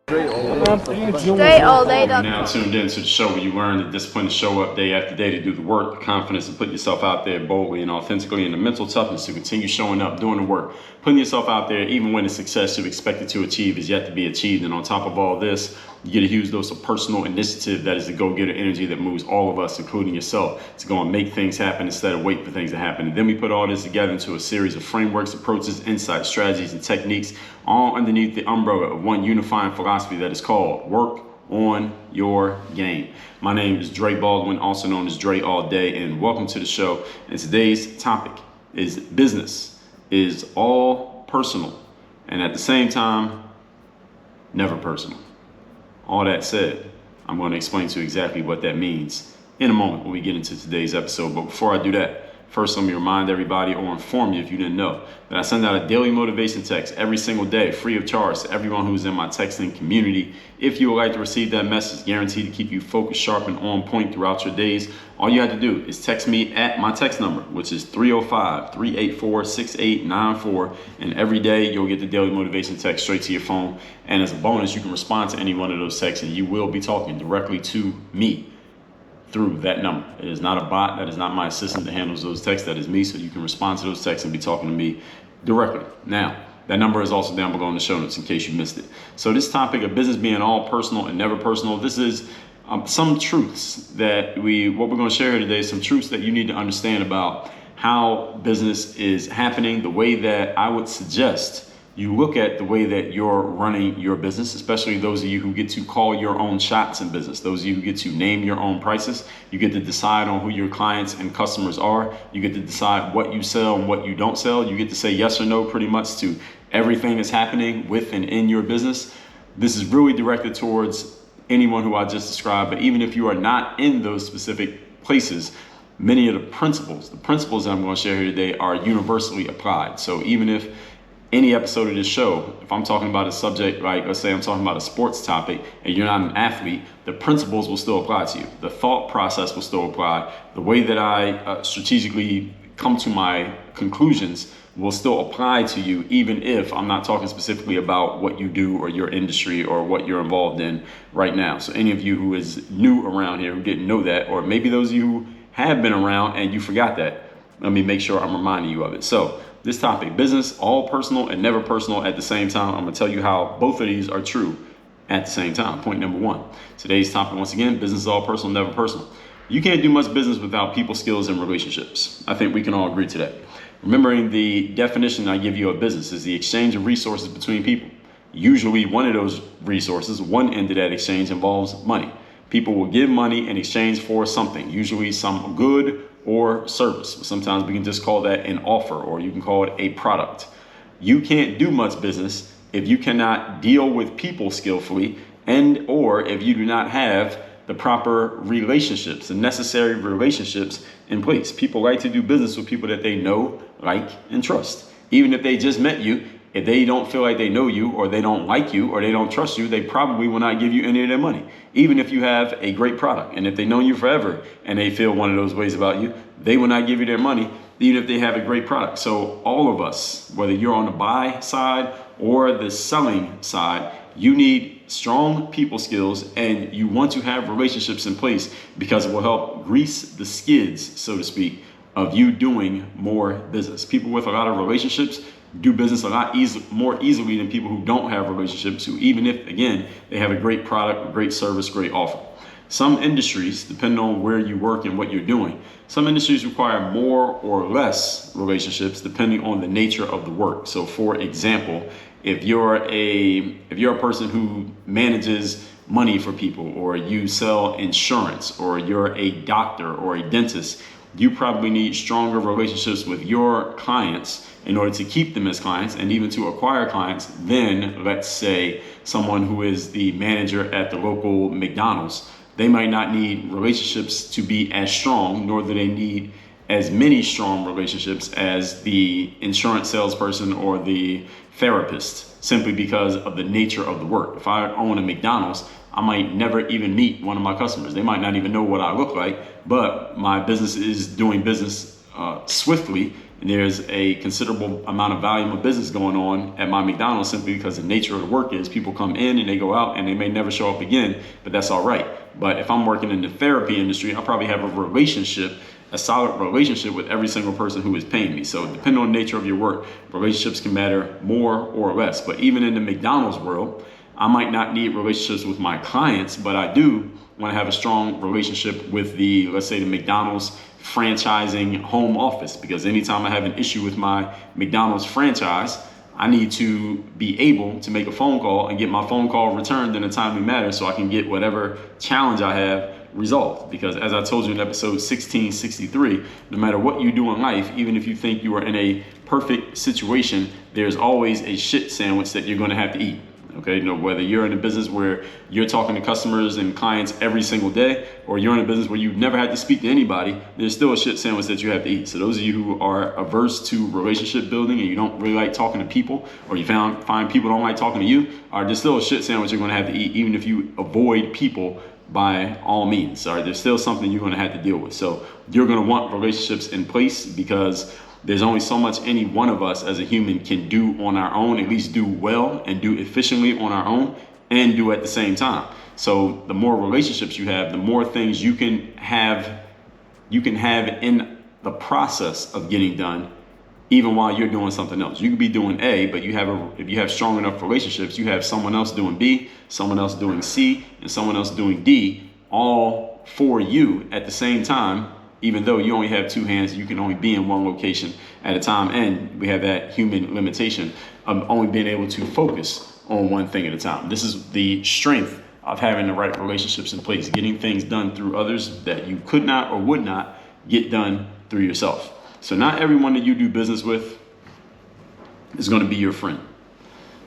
Dre all day. You're now tuned in to the show where you learn the discipline to show up day after day to do the work, the confidence to put yourself out there boldly and authentically, and the mental toughness to continue showing up, doing the work, putting yourself out there even when the success you've expected to achieve is yet to be achieved. And on top of all this, you get a huge dose of personal initiative that is the go-getter energy that moves all of us, including yourself, to go and make things happen instead of wait for things to happen. And then we put all this together into a series of frameworks, approaches, insights, strategies, and techniques, all underneath the umbrella of one unifying philosophy that is called work on your game. My name is Dre Baldwin, also known as Dre All Day, and welcome to the show. And today's topic is business is all personal and at the same time, never personal. All that said, I'm going to explain to you exactly what that means in a moment when we get into today's episode. But before I do that, first, let me remind everybody or inform you if you didn't know that I send out a daily motivation text every single day, free of charge, to everyone who's in my texting community. If you would like to receive that message, guaranteed to keep you focused, sharp, and on point throughout your days, all you have to do is text me at my text number, which is 305-384-6894. And every day you'll get the daily motivation text straight to your phone. And as a bonus, you can respond to any one of those texts and you will be talking directly to me through that number. It is not a bot. That is not my assistant that handles those texts. That is me. So you can respond to those texts and be talking to me directly. Now, that number is also down below in the show notes in case you missed it. So this topic of business being all personal and never personal, this is some truths that what we're going to share here today, some truths that you need to understand about how business is happening, the way that I would suggest you look at the way that you're running your business, especially those of you who get to call your own shots in business, those of you who get to name your own prices. You get to decide on who your clients and customers are. You get to decide what you sell and what you don't sell. You get to say yes or no pretty much to everything that's happening with and in your business. This is really directed towards anyone who I just described, but even if you are not in those specific places, many of the principles that I'm going to share here today are universally applied. So even if any episode of this show, if I'm talking about a subject, like let's say I'm talking about a sports topic and you're not an athlete, the principles will still apply to you. The thought process will still apply. The way that I strategically come to my conclusions will still apply to you, even if I'm not talking specifically about what you do or your industry or what you're involved in right now. So any of you who is new around here who didn't know that, or maybe those of you who have been around and you forgot that, let me make sure I'm reminding you of it. So this topic, business, all personal and never personal at the same time. I'm going to tell you how both of these are true at the same time. Point number one. Today's topic, once again, business is all personal, never personal. You can't do much business without people skills and relationships. I think we can all agree to that. Remembering the definition I give you of business is the exchange of resources between people. Usually one of those resources, one end of that exchange involves money. People will give money in exchange for something, usually some good or service. Sometimes we can just call that an offer, or you can call it a product. You can't do much business if you cannot deal with people skillfully and or if you do not have the proper relationships, the necessary relationships in place. People like to do business with people that they know, like, and trust. Even if they just met you, if they don't feel like they know you or they don't like you or they don't trust you, they probably will not give you any of their money. Even if you have a great product, and if they know you forever and they feel one of those ways about you, they will not give you their money, even if they have a great product. So all of us, whether you're on the buy side or the selling side, you need strong people skills and you want to have relationships in place because it will help grease the skids, so to speak, of you doing more business. People with a lot of relationships do business a lot more easily than people who don't have relationships, who even if, again, they have a great product, a great service, great offer. Some industries, depending on where you work and what you're doing, some industries require more or less relationships depending on the nature of the work. So for example, if you're a person who manages money for people, or you sell insurance, or you're a doctor or a dentist, you probably need stronger relationships with your clients in order to keep them as clients and even to acquire clients than, let's say, someone who is the manager at the local McDonald's. They might not need relationships to be as strong, nor do they need as many strong relationships as the insurance salesperson or the therapist, simply because of the nature of the work. If I own a McDonald's, I might never even meet one of my customers. They might not even know what I look like, but my business is doing business swiftly there's a considerable amount of volume of business going on at my McDonald's simply because the nature of the work is people come in and they go out and they may never show up again, but that's all right. But if I'm working in the therapy industry, I'll probably have a solid relationship with every single person who is paying me. So depending on the nature of your work, relationships can matter more or less. But even in the McDonald's world, I might not need relationships with my clients, but I do want to have a strong relationship with let's say the McDonald's franchising home office, because anytime I have an issue with my McDonald's franchise, I need to be able to make a phone call and get my phone call returned in a timely manner so I can get whatever challenge I have resolved. Because as I told you in episode 1663, no matter what you do in life, even if you think you are in a perfect situation, there's always a shit sandwich that you're going to have to eat. Okay, whether you're in a business where you're talking to customers and clients every single day, or you're in a business where you've never had to speak to anybody, there's still a shit sandwich that you have to eat. So those of you who are averse to relationship building and you don't really like talking to people, or you find people don't like talking to you, there's still a shit sandwich you're going to have to eat, even if you avoid people by all means. All right, there's still something you're going to have to deal with. So you're going to want relationships in place, because there's only so much any one of us as a human can do on our own, at least do well and do efficiently on our own and do at the same time. So the more relationships you have, the more things you can have in the process of getting done, even while you're doing something else. You could be doing A, but if you have strong enough relationships, you have someone else doing B, someone else doing C, and someone else doing D, all for you at the same time. Even though you only have two hands, you can only be in one location at a time. And we have that human limitation of only being able to focus on one thing at a time. This is the strength of having the right relationships in place, getting things done through others that you could not or would not get done through yourself. So not everyone that you do business with is going to be your friend.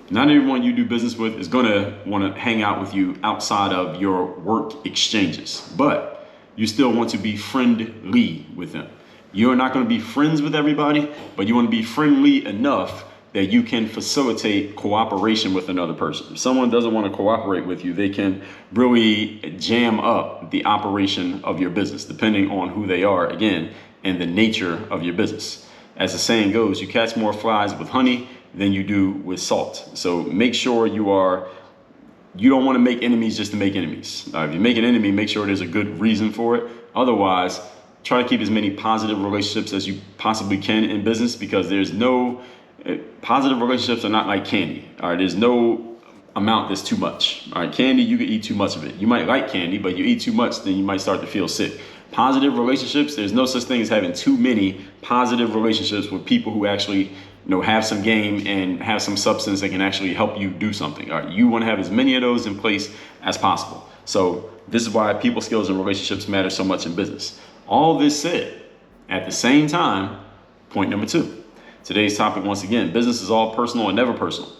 Not everyone you do business with is going to want to hang out with you outside of your work exchanges. But you still want to be friendly with them. You're not going to be friends with everybody, but you want to be friendly enough that you can facilitate cooperation with another person. If someone doesn't want to cooperate with you, they can really jam up the operation of your business, depending on who they are, again, and the nature of your business. As the saying goes, you catch more flies with honey than you do with salt. So make sure you don't want to make enemies just to make enemies. If you make an enemy, make sure there's a good reason for it. Otherwise, try to keep as many positive relationships as you possibly can in business, because positive relationships are not like candy. All right, there's no amount that's too much. All right, candy, you can eat too much of it. You might like candy, but you eat too much, then you might start to feel sick. Positive relationships, there's no such thing as having too many positive relationships with people who actually have some game and have some substance that can actually help you do something. All right, you want to have as many of those in place as possible. So this is why people skills and relationships matter so much in business. All this said, at the same time, point number 2. Today's topic, once again, business is all personal and never personal.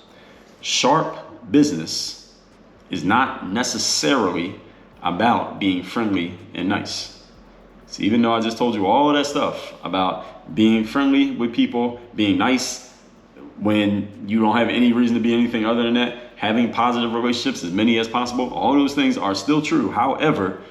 Sharp business is not necessarily about being friendly and nice. So even though I just told you all of that stuff about being friendly with people, being nice when you don't have any reason to be anything other than that, having positive relationships, as many as possible, all those things are still true. However,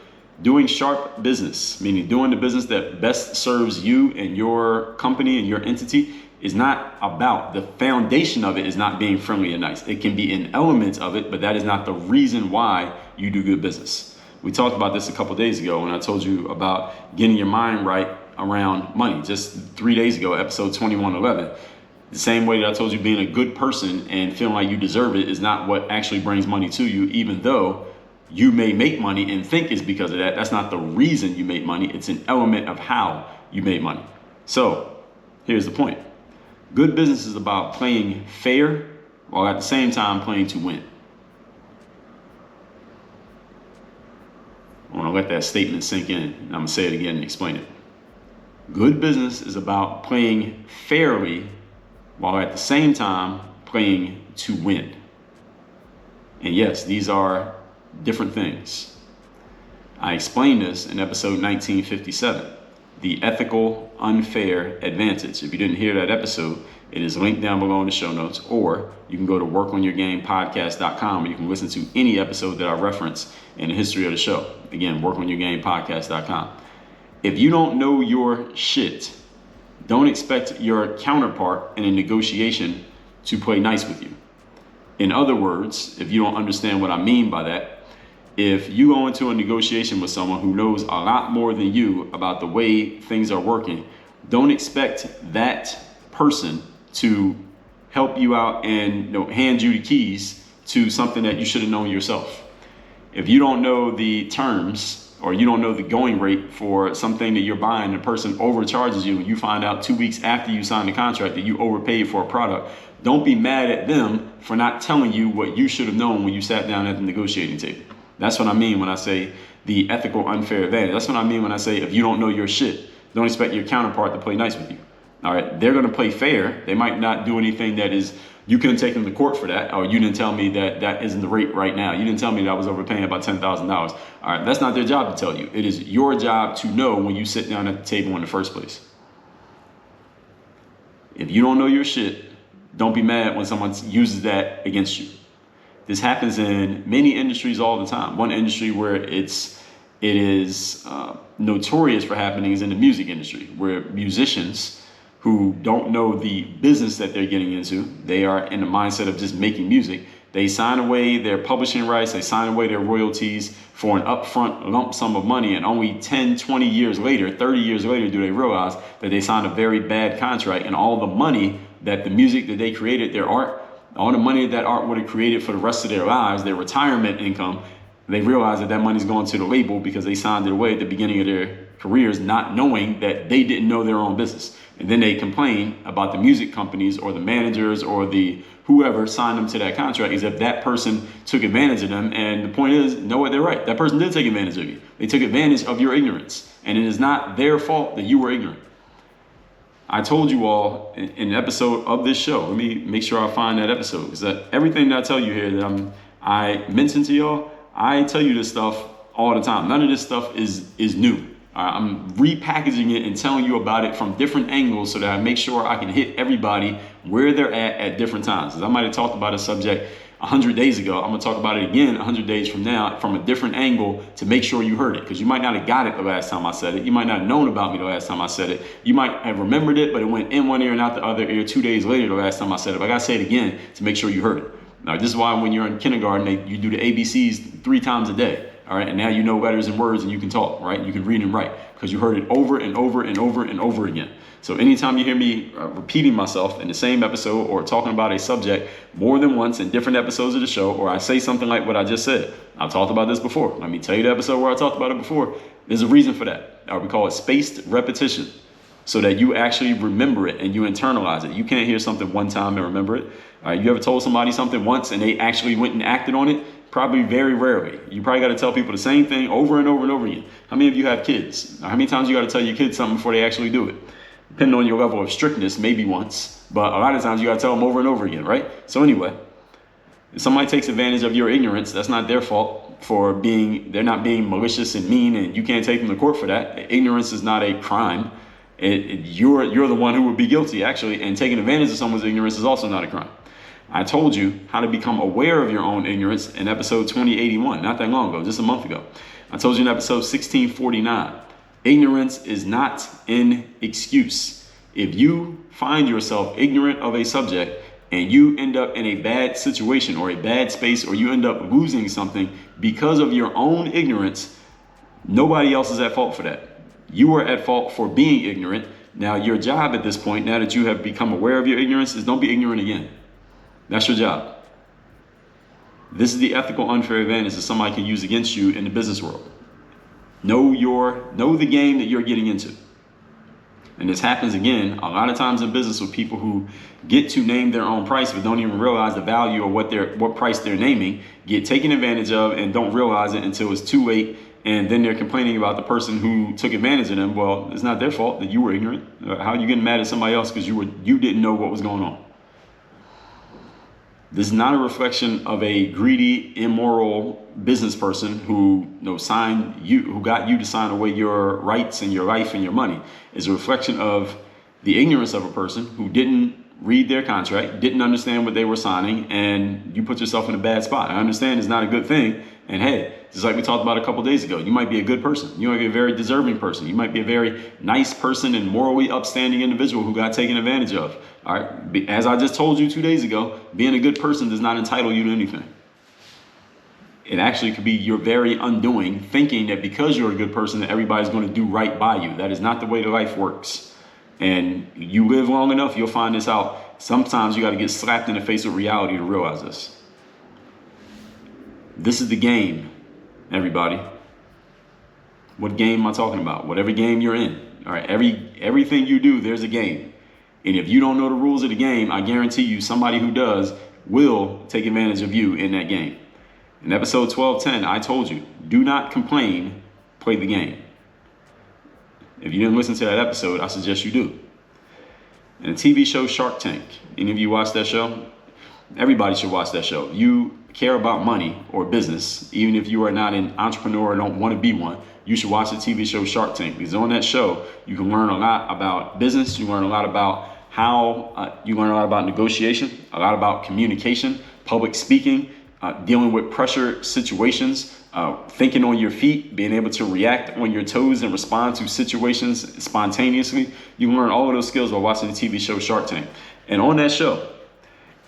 doing sharp business, meaning doing the business that best serves you and your company and your entity, is not about, the foundation of it is not being friendly and nice. It can be an element of it, but that is not the reason why you do good business. We talked about this a couple days ago when I told you about getting your mind right around money. Just 3 days ago, episode 2111. The same way that I told you being a good person and feeling like you deserve it is not what actually brings money to you, even though you may make money and think it's because of that. That's not the reason you make money. It's an element of how you make money. So here's the point. Good business is about playing fair while at the same time playing to win. I want to let that statement sink in. I'm going to say it again and explain it. Good business is about playing fairly while at the same time playing to win. And yes, these are different things. I explained this in episode 1957, the ethical unfair advantage. If you didn't hear that episode, it is linked down below in the show notes, or you can go to workonyourgamepodcast.com and you can listen to any episode that I reference in the history of the show. Again, workonyourgamepodcast.com. If you don't know your shit, don't expect your counterpart in a negotiation to play nice with you. In other words, if you don't understand what I mean by that, if you go into a negotiation with someone who knows a lot more than you about the way things are working, don't expect that person to help you out and hand you the keys to something that you should have known yourself. If you don't know the terms or you don't know the going rate for something that you're buying, the person overcharges you and you find out 2 weeks after you sign the contract that you overpaid for a product, don't be mad at them for not telling you what you should have known when you sat down at the negotiating table. That's what I mean when I say the ethical unfair advantage. That's what I mean when I say if you don't know your shit, don't expect your counterpart to play nice with you. All right, they're going to play fair. They might not do anything that is, you couldn't take them to court for that, or you didn't tell me that that isn't the rate right now. You didn't tell me that I was overpaying about $10,000. All right, that's not their job to tell you. It is your job to know when you sit down at the table in the first place. If you don't know your shit, don't be mad when someone uses that against you. This happens in many industries all the time. One industry where it is notorious for happening is in the music industry, where musicians who don't know the business that they're getting into, they are in the mindset of just making music. They sign away their publishing rights, they sign away their royalties for an upfront lump sum of money, and only 10, 20 years later, 30 years later, do they realize that they signed a very bad contract, and all the money that the music that they created, their art, all the money that art would have created for the rest of their lives, their retirement income, they realize that that money's going to the label because they signed it away at the beginning of their careers, not knowing that they didn't know their own business. And then they complain about the music companies or the managers or the whoever signed them to that contract as if that person took advantage of them. And the point is, no, they're right. That person did take advantage of you. They took advantage of your ignorance. And it is not their fault that you were ignorant. I told you all in an episode of this show, let me make sure I find that episode, because everything that I tell you here that I mentioned to y'all, I tell you this stuff all the time. None of this stuff is new. I'm repackaging it and telling you about it from different angles so that I make sure I can hit everybody where they're at different times. Because I might have talked about a subject 100 days ago. I'm going to talk about it again 100 days from now from a different angle to make sure you heard it. Because you might not have got it the last time I said it. You might not have known about me the last time I said it. You might have remembered it, but it went in one ear and out the other ear 2 days later the last time I said it. But I got to say it again to make sure you heard it. Now, this is why when you're in kindergarten, you do the ABCs 3 times a day. All right, and now you know letters and words and you can talk, right? You can read and write because you heard it over and over and over and over again. So anytime you hear me repeating myself in the same episode or talking about a subject more than once in different episodes of the show, or I say something like what I just said, I've talked about this before. Let me tell you the episode where I talked about it before. There's a reason for that. We call it spaced repetition, so that you actually remember it and you internalize it. You can't hear something one time and remember it. All right, you ever told somebody something once and they actually went and acted on it? Probably very rarely. You probably got to tell people the same thing over and over and over again. How many of you have kids? How many times you got to tell your kids something before they actually do it? Depending on your level of strictness, maybe once, but a lot of times you got to tell them over and over again, right? So anyway, if somebody takes advantage of your ignorance, that's not their fault for they're not being malicious and mean, and you can't take them to court for that. Ignorance is not a crime. You're the one who would be guilty, actually, and taking advantage of someone's ignorance is also not a crime. I told you how to become aware of your own ignorance in episode 2081, not that long ago, just a month ago. I told you in episode 1649, ignorance is not an excuse. If you find yourself ignorant of a subject and you end up in a bad situation or a bad space, or you end up losing something because of your own ignorance, nobody else is at fault for that. You are at fault for being ignorant. Now, your job at this point, now that you have become aware of your ignorance, is don't be ignorant again. That's your job. This is the ethical unfair advantage that somebody can use against you in the business world. Know the game that you're getting into. And this happens again a lot of times in business with people who get to name their own price but don't even realize the value of what price they're naming, get taken advantage of and don't realize it until it's too late, and then they're complaining about the person who took advantage of them. Well, it's not their fault that you were ignorant. How are you getting mad at somebody else because you didn't know what was going on? This is not a reflection of a greedy, immoral business person who who got you to sign away your rights and your life and your money. It's a reflection of the ignorance of a person who didn't read their contract, didn't understand what they were signing, and you put yourself in a bad spot. I understand it's not a good thing, and hey, Just like we talked about a couple days ago, you might be a good person. You might be a very deserving person. You might be a very nice person and morally upstanding individual who got taken advantage of. All right. As I just told you 2 days ago, being a good person does not entitle you to anything. It actually could be your very undoing, thinking that because you're a good person that everybody's going to do right by you. That is not the way the life works. And you live long enough, you'll find this out. Sometimes you got to get slapped in the face with reality to realize this. This is the game, everybody. What game am I talking about? Whatever game you're in. All right, everything you do, there's a game. And if you don't know the rules of the game, I guarantee you somebody who does will take advantage of you in that game. In episode 1210, I told you, do not complain, play the game. If you didn't listen to that episode, I suggest you do. And the TV show Shark Tank. Any of you watch that show? Everybody should watch that show. You care about money or business, even if you are not an entrepreneur or don't want to be one, you should watch the TV show Shark Tank. Because on that show, you can learn a lot about business. You learn a lot about you learn a lot about negotiation, a lot about communication, public speaking, dealing with pressure situations, thinking on your feet, being able to react on your toes and respond to situations spontaneously. You can learn all of those skills while watching the TV show Shark Tank. And on that show,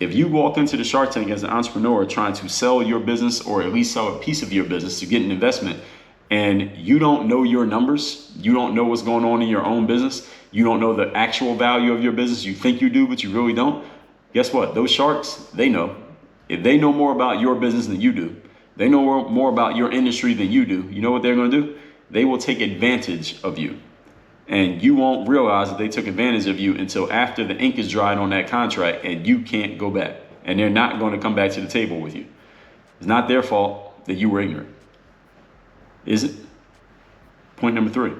if you walk into the Shark Tank as an entrepreneur trying to sell your business or at least sell a piece of your business to get an investment, and you don't know your numbers, you don't know what's going on in your own business, you don't know the actual value of your business, you think you do, but you really don't, guess what? Those sharks, they know. If they know more about your business than you do, they know more about your industry than you do, you know what they're going to do? They will take advantage of you. And you won't realize that they took advantage of you until after the ink is dried on that contract and you can't go back. And they're not going to come back to the table with you. It's not their fault that you were ignorant. Is it? Point number 3.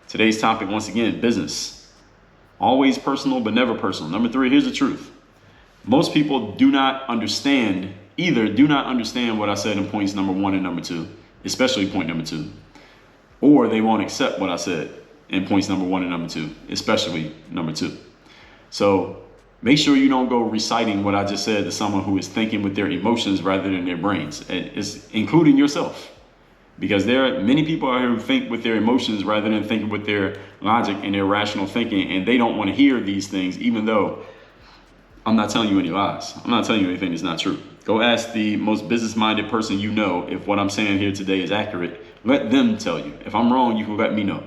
Today's topic, once again, business. Always personal, but never personal. Number 3, here's the truth. Most people do not understand what I said in points number 1 and number 2, especially point number 2, or they won't accept what I said in points number 1 and number 2, especially number 2. So make sure you don't go reciting what I just said to someone who is thinking with their emotions rather than their brains. It's including yourself, because there are many people out here who think with their emotions rather than thinking with their logic and their rational thinking, and they don't want to hear these things, even though I'm not telling you any lies. I'm not telling you anything that's not true. Go ask the most business-minded person you know if what I'm saying here today is accurate. Let them tell you. If I'm wrong, you can let me know.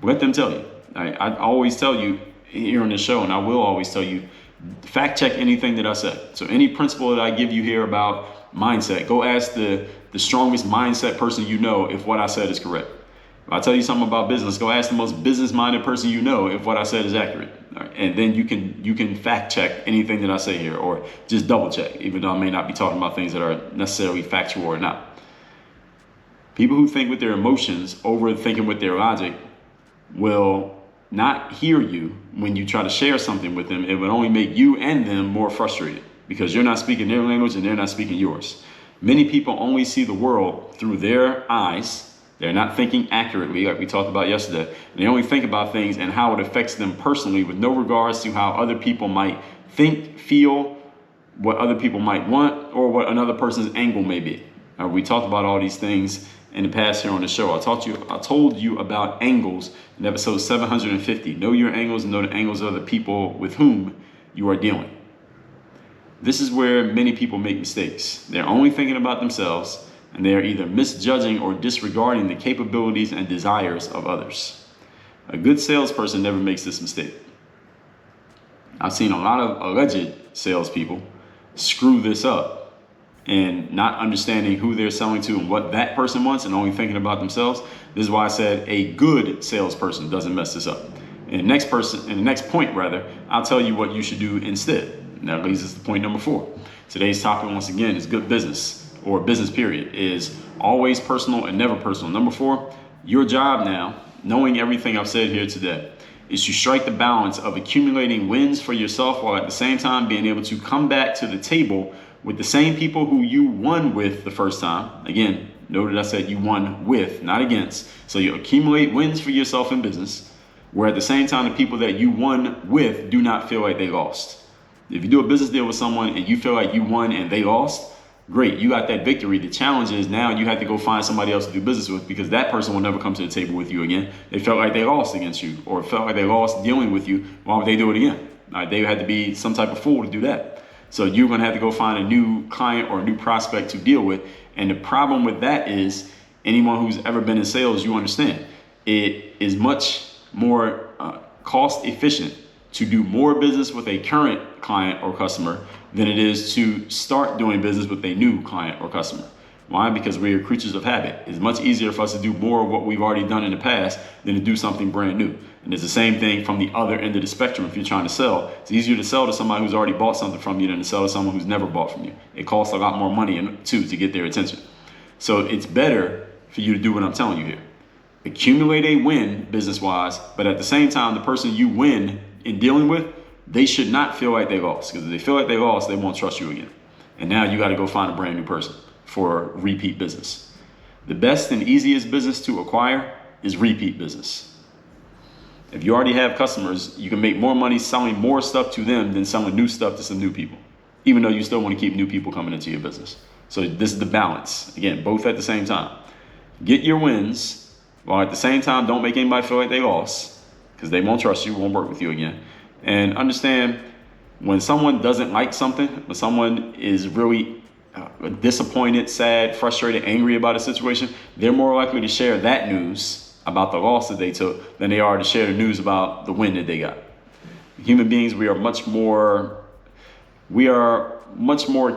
Let them tell you. I always tell you here on this show, and I will always tell you, fact check anything that I said. So any principle that I give you here about mindset, go ask the strongest mindset person you know if what I said is correct. If I tell you something about business, go ask the most business-minded person you know if what I said is accurate. All right? And then you can fact check anything that I say here, or just double check, even though I may not be talking about things that are necessarily factual or not. People who think with their emotions over thinking with their logic will not hear you when you try to share something with them. It would only make you and them more frustrated because you're not speaking their language and they're not speaking yours. Many people only see the world through their eyes. They're not thinking accurately, like we talked about yesterday. And they only think about things and how it affects them personally with no regards to how other people might think, feel, what other people might want, or what another person's angle may be. We talked about all these things in the past here on the show. I told you about angles in episode 750. Know your angles and know the angles of the people with whom you are dealing. This is where many people make mistakes. They're only thinking about themselves, and they are either misjudging or disregarding the capabilities and desires of others. A good salesperson never makes this mistake. I've seen a lot of alleged salespeople screw this up and not understanding who they're selling to and what that person wants and only thinking about themselves. This is why I said a good salesperson doesn't mess this up. In the next point, I'll tell you what you should do instead. And that leads us to point number 4. Today's topic, once again, is good business, or business period, is always personal and never personal. Number 4, your job now, knowing everything I've said here today, is to strike the balance of accumulating wins for yourself while at the same time being able to come back to the table with the same people who you won with the first time. Again, note that I said you won with, not against. So you accumulate wins for yourself in business, where at the same time the people that you won with do not feel like they lost. If you do a business deal with someone and you feel like you won and they lost, Great, you got that victory. The challenge is now you have to go find somebody else to do business with, because that person will never come to the table with you again. They felt like they lost against you, or felt like they lost dealing with you. Why would they do it again? They had to be some type of fool to do that. So you're going to have to go find a new client or a new prospect to deal with. And the problem with that is, anyone who's ever been in sales, you understand, it is much more cost efficient to do more business with a current client or customer than it is to start doing business with a new client or customer. Why? Because we are creatures of habit. It's much easier for us to do more of what we've already done in the past than to do something brand new. And it's the same thing from the other end of the spectrum. If you're trying to sell, it's easier to sell to somebody who's already bought something from you than to sell to someone who's never bought from you. It costs a lot more money too to get their attention. So it's better for you to do what I'm telling you here. Accumulate a win business-wise, but at the same time, the person you win in dealing with, they should not feel like they lost, because if they feel like they lost, they won't trust you again. And now you got to go find a brand new person for repeat business. The best and easiest business to acquire is repeat business. If you already have customers, you can make more money selling more stuff to them than selling new stuff to some new people, even though you still want to keep new people coming into your business. So this is the balance. Again, both at the same time. Get your wins, while at the same time, don't make anybody feel like they lost, because they won't trust you, won't work with you again. And understand, when someone doesn't like something, when someone is really disappointed, sad, frustrated, angry about a situation, they're more likely to share that news about the loss that they took than they are to share the news about the win that they got. Human beings, we are much more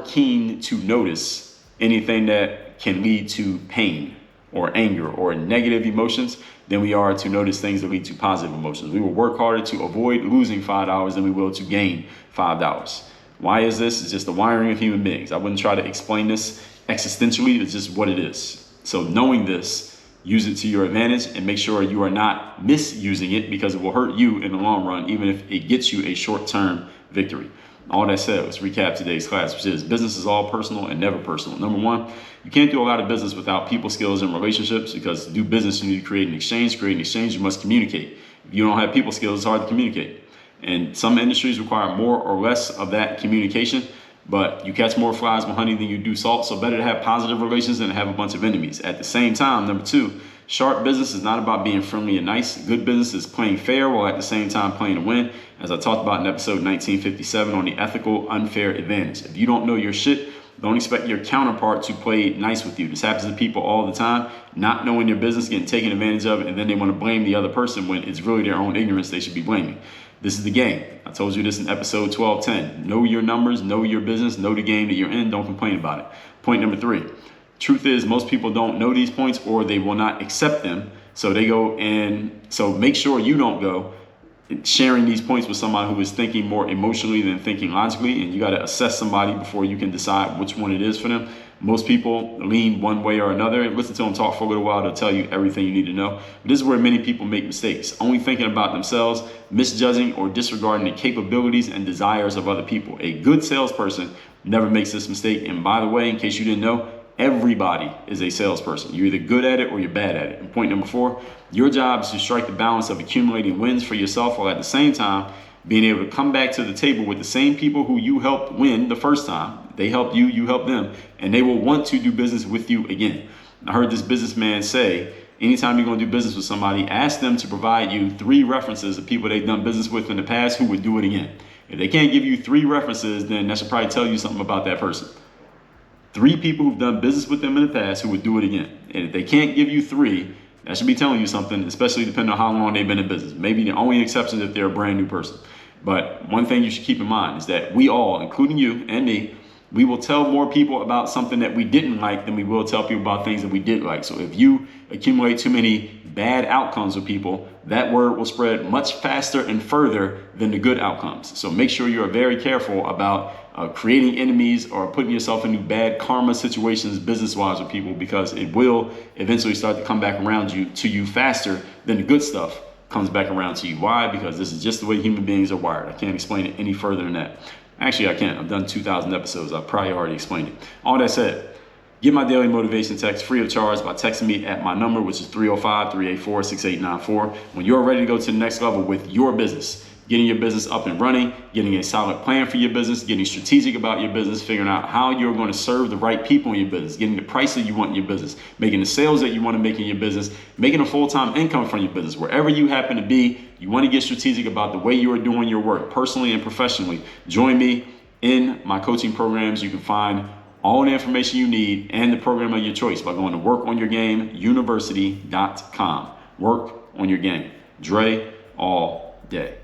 keen to notice anything that can lead to pain or anger or negative emotions than we are to notice things that lead to positive emotions. We will work harder to avoid losing $5 than we will to gain $5. Why is this? It's just the wiring of human beings. I wouldn't try to explain this existentially. It's just what it is. So knowing this, use it to your advantage and make sure you are not misusing it, because it will hurt you in the long run, even if it gets you a short-term victory. All that said, let's recap today's class, which is business is all personal and never personal. Number one, you can't do a lot of business without people skills and relationships, because to do business, you need to create an exchange. Create an exchange, you must communicate. If you don't have people skills, it's hard to communicate. And some industries require more or less of that communication, but you catch more flies with honey than you do salt. So better to have positive relations than to have a bunch of enemies. At the same time, number two, sharp business is not about being friendly and nice. Good business is playing fair while at the same time playing to win. As I talked about in episode 1957 on the ethical unfair advantage. If you don't know your shit, don't expect your counterpart to play nice with you. This happens to people all the time, not knowing their business, getting taken advantage of, and then they want to blame the other person when it's really their own ignorance they should be blaming. This is the game. I told you this in episode 1210. Know your numbers, know your business, know the game that you're in. Don't complain about it. Point number three. Truth is, most people don't know these points, or they will not accept them. So they go and so make sure you don't go sharing these points with somebody who is thinking more emotionally than thinking logically. And you got to assess somebody before you can decide which one it is for them. Most people lean one way or another. Listen to them talk for a little while. They'll tell you everything you need to know. But this is where many people make mistakes. Only thinking about themselves, misjudging or disregarding the capabilities and desires of other people. A good salesperson never makes this mistake. And by the way, in case you didn't know, everybody is a salesperson. You're either good at it or you're bad at it. And point number four, your job is to strike the balance of accumulating wins for yourself while at the same time being able to come back to the table with the same people who you helped win the first time. They helped you, you helped them, and they will want to do business with you again. I heard this businessman say, anytime you're going to do business with somebody, ask them to provide you 3 references of people they've done business with in the past who would do it again. If they can't give you 3 references, then that should probably tell you something about that person. 3 people who've done business with them in the past who would do it again. And if they can't give you 3, that should be telling you something, especially depending on how long they've been in business. Maybe the only exception is if they're a brand new person. But one thing you should keep in mind is that we all, including you and me, we will tell more people about something that we didn't like than we will tell people about things that we did like. So if you accumulate too many bad outcomes with people, that word will spread much faster and further than the good outcomes. So make sure you are very careful about creating enemies or putting yourself into bad karma situations business-wise with people, because it will eventually start to come back around to you faster than the good stuff comes back around to you. Why? Because this is just the way human beings are wired. I can't explain it any further than that. Actually, I can't. I've done 2,000 episodes. I've probably already explained it. All that said, get my daily motivation text free of charge by texting me at my number, which is 305-384-6894. When you're ready to go to the next level with your business, getting your business up and running, getting a solid plan for your business, getting strategic about your business, figuring out how you're going to serve the right people in your business, getting the price that you want in your business, making the sales that you want to make in your business, making a full-time income from your business. Wherever you happen to be, you want to get strategic about the way you are doing your work, personally and professionally. Join me in my coaching programs. You can find all the information you need and the program of your choice by going to workonyourgameuniversity.com. Work on your game. Dre all day.